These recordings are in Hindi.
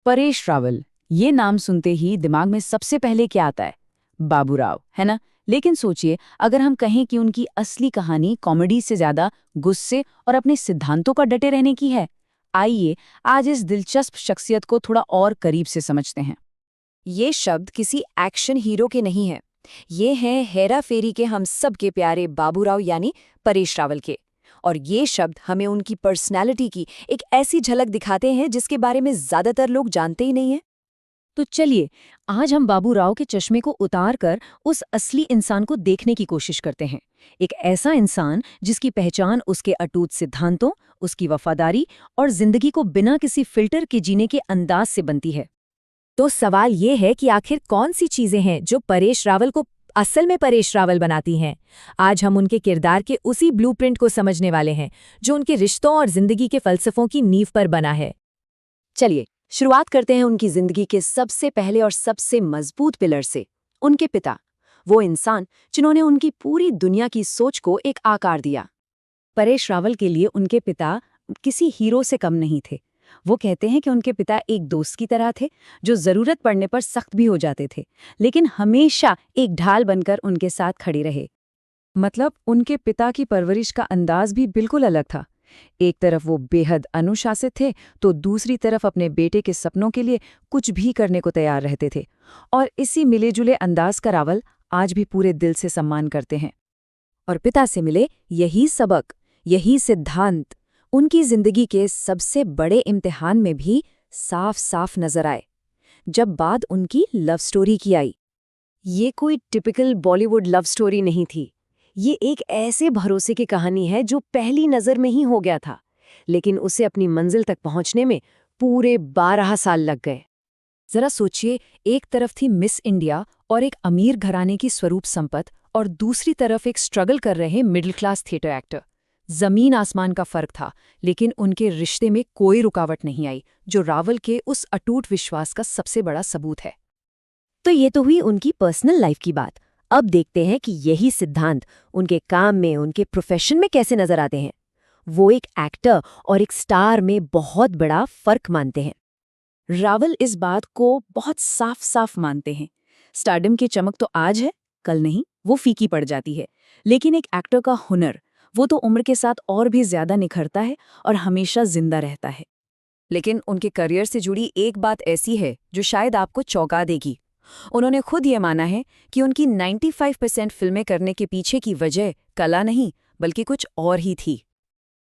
परेश रावल, ये नाम सुनते ही दिमाग में सबसे पहले क्या आता है? बाबूराव, है ना? लेकिन सोचिए, अगर हम कहें कि उनकी असली कहानी कॉमेडी से ज्यादा गुस्से और अपने सिद्धांतों का डटे रहने की है। आइए आज इस दिलचस्प शख्सियत को थोड़ा और करीब से समझते हैं। ये शब्द किसी एक्शन हीरो के नहीं है। ये हैं हेरा फेरी के हम सब के प्यारे बाबूराव यानी परेश रावल के। और ये शब्द हमें उनकी पर्सनैलिटी की एक ऐसी झलक दिखाते हैं जिसके बारे में ज्यादातर लोग जानते ही नहीं हैं। तो चलिए, आज हम बाबू राव के चश्मे को उतार कर उस असली इंसान को देखने की कोशिश करते हैं। एक ऐसा इंसान जिसकी पहचान उसके अटूट सिद्धांतों, उसकी वफादारी और जिंदगी को बिना किसी फिल्टर के जीने के अंदाज से बनती है। तो सवाल ये है कि आखिर कौन सी चीजें हैं जो परेश रावल को असल में परेश रावल बनाती हैं। आज हम उनके किरदार के उसी ब्लूप्रिंट को समझने वाले हैं जो उनके रिश्तों और जिंदगी के फलसफों की नींव पर बना है। चलिए शुरुआत करते हैं उनकी जिंदगी के सबसे पहले और सबसे मजबूत पिलर से, उनके पिता। वो इंसान जिन्होंने उनकी पूरी दुनिया की सोच को एक आकार दिया। परेश रावल के लिए उनके पिता किसी हीरो से कम नहीं थे। वो कहते हैं कि उनके पिता एक दोस्त की तरह थे, जो जरूरत पड़ने पर सख्त भी हो जाते थे, लेकिन हमेशा एक ढाल बनकर उनके साथ खड़े रहे। मतलब उनके पिता की परवरिश का अंदाज भी बिल्कुल अलग था। एक तरफ वो बेहद अनुशासित थे, तो दूसरी तरफ अपने बेटे के सपनों के लिए कुछ भी करने को तैयार रहते थे। और इसी मिले-जुले अंदाज का रावल आज भी पूरे दिल से सम्मान करते हैं। और पिता से मिले यही सबक, यही सिद्धांत उनकी जिंदगी के सबसे बड़े इम्तिहान में भी साफ साफ नजर आए, जब बात उनकी लव स्टोरी की आई। ये कोई टिपिकल बॉलीवुड लव स्टोरी नहीं थी। ये एक ऐसे भरोसे की कहानी है जो पहली नज़र में ही हो गया था, लेकिन उसे अपनी मंजिल तक पहुंचने में पूरे 12 साल लग गए। जरा सोचिए, एक तरफ थी मिस इंडिया और एक अमीर घराने की स्वरूप संपत्ति, और दूसरी तरफ एक स्ट्रगल कर रहे मिडिल क्लास थिएटर एक्टर। जमीन आसमान का फर्क था, लेकिन उनके रिश्ते में कोई रुकावट नहीं आई, जो रावल के उस अटूट विश्वास का सबसे बड़ा सबूत है। तो ये तो हुई उनकी पर्सनल लाइफ की बात। अब देखते हैं कि यही सिद्धांत उनके काम में, उनके प्रोफेशन में कैसे नजर आते हैं। वो एक एक्टर और एक स्टार में बहुत बड़ा फर्क मानते हैं। रावल इस बात को बहुत साफ साफ मानते हैं। स्टारडम की चमक तो आज है, कल नहीं, वो फीकी पड़ जाती है। लेकिन एक एक्टर का हुनर, वो तो उम्र के साथ और भी ज्यादा निखरता है और हमेशा जिंदा रहता है। लेकिन उनके करियर से जुड़ी एक बात ऐसी है जो शायद आपको चौंका देगी। उन्होंने खुद ये माना है कि उनकी 95% फिल्में करने के पीछे की वजह कला नहीं, बल्कि कुछ और ही थी।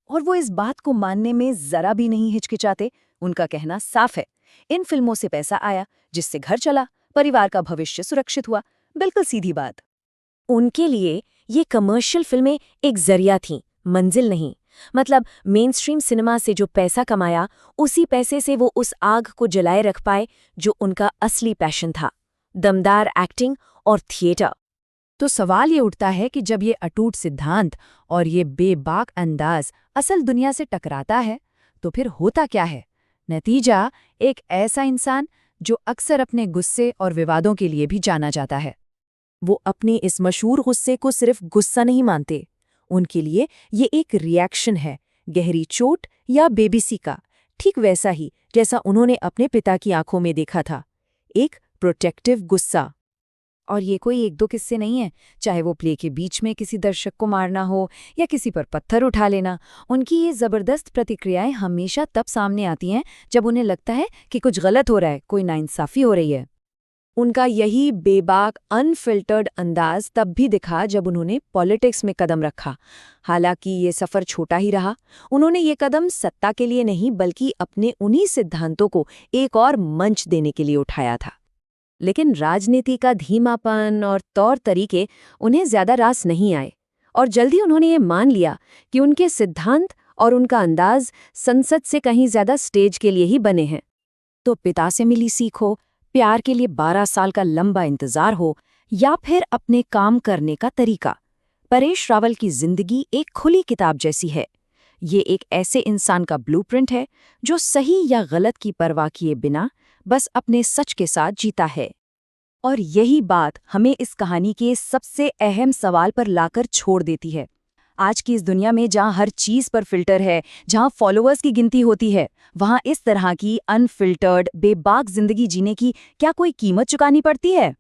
और वो इस बात को मानने में जरा भी नहीं हिचकिचाते। उनका कहना साफ है, इन फिल्मों से पैसा आया, जिससे घर चला, परिवार का भविष्य सुरक्षित हुआ। बिल्कुल सीधी बात। उनके लिए ये कमर्शियल फिल्में एक जरिया थीं, मंजिल नहीं। मतलब मेनस्ट्रीम सिनेमा से जो पैसा कमाया, उसी पैसे से वो उस आग को जलाए रख पाए जो उनका असली पैशन था, दमदार एक्टिंग और थिएटर। तो सवाल ये उठता है कि जब ये अटूट सिद्धांत और ये बेबाक अंदाज असल दुनिया से टकराता है, तो फिर होता क्या है? नतीजा एक ऐसा इंसान जो अक्सर अपने गुस्से और विवादों के लिए भी जाना जाता है। वो अपने इस मशहूर गुस्से को सिर्फ गुस्सा नहीं मानते। उनके लिए ये एक रिएक्शन है, गहरी चोट या बेबसी का, ठीक वैसा ही जैसा उन्होंने अपने पिता की आंखों में देखा था, एक प्रोटेक्टिव गुस्सा। और ये कोई एक दो किस्से नहीं है, चाहे वो प्ले के बीच में किसी दर्शक को मारना हो या किसी पर पत्थर उठा लेना। उनकी ये जबरदस्त प्रतिक्रियाएं हमेशा तब सामने आती हैं जब उन्हें लगता है कि कुछ गलत हो रहा है, कोई नाइंसाफी हो रही है। उनका यही बेबाक अनफिल्टर्ड अंदाज तब भी दिखा जब उन्होंने पॉलिटिक्स में कदम रखा। हालांकि ये सफ़र छोटा ही रहा। उन्होंने ये कदम सत्ता के लिए नहीं, बल्कि अपने उन्हीं सिद्धांतों को एक और मंच देने के लिए उठाया था। लेकिन राजनीति का धीमापन और तौर तरीके उन्हें ज्यादा रास नहीं आए, और जल्दी उन्होंने ये मान लिया कि उनके सिद्धांत और उनका अंदाज संसद से कहीं ज्यादा स्टेज के लिए ही बने हैं। तो पिता से मिली सीख हो, प्यार के लिए 12 साल का लंबा इंतजार हो, या फिर अपने काम करने का तरीका, परेश रावल की जिंदगी एक खुली किताब जैसी है। ये एक ऐसे इंसान का ब्लूप्रिंट है जो सही या गलत की परवाह किए बिना बस अपने सच के साथ जीता है। और यही बात हमें इस कहानी के सबसे अहम सवाल पर लाकर छोड़ देती है। आज की इस दुनिया में जहाँ हर चीज़ पर फिल्टर है, जहाँ फॉलोअर्स की गिनती होती है, वहाँ इस तरह की अनफिल्टर्ड बेबाक जिंदगी जीने की क्या कोई कीमत चुकानी पड़ती है?